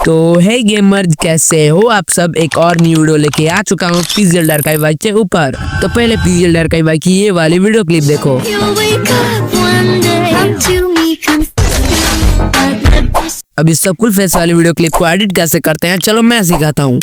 तो हे गेमर्स, कैसे हो आप सब। एक और न्यू वीडियो लेके आ चुका हूँ पिक्सेल ड्रकाई के ऊपर। तो पहले पिक्सेल ड्रकाई की ये वाली वीडियो क्लिप देखो। अब इस सब कुल फेस वाली वीडियो क्लिप को एडिट कैसे करते हैं चलो मैं सिखाता हूँ।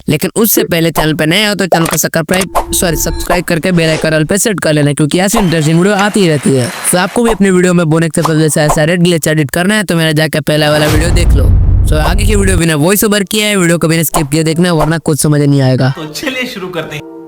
लेकिन उससे पहले चैनल पे नए हो तो चैनल को सब्सक्राइब करके बेल आइकन ऑल पे सेट कर लेना, क्योंकि ऐसी इंटरेस्टिंग वीडियो आती रहती है। तो आपको भी अपनी वीडियो में बोनस से पहले ऐसा रेड ग्लिच एडिट करना है तो मेरा जाकर पहला वाला वीडियो देख लो। तो आगे की वीडियो बिना वॉइस ओवर किया है, वीडियो को बिना स्किप किए देखना, वरना कुछ समझ नहीं आएगा। तो चलिए शुरू करते हैं।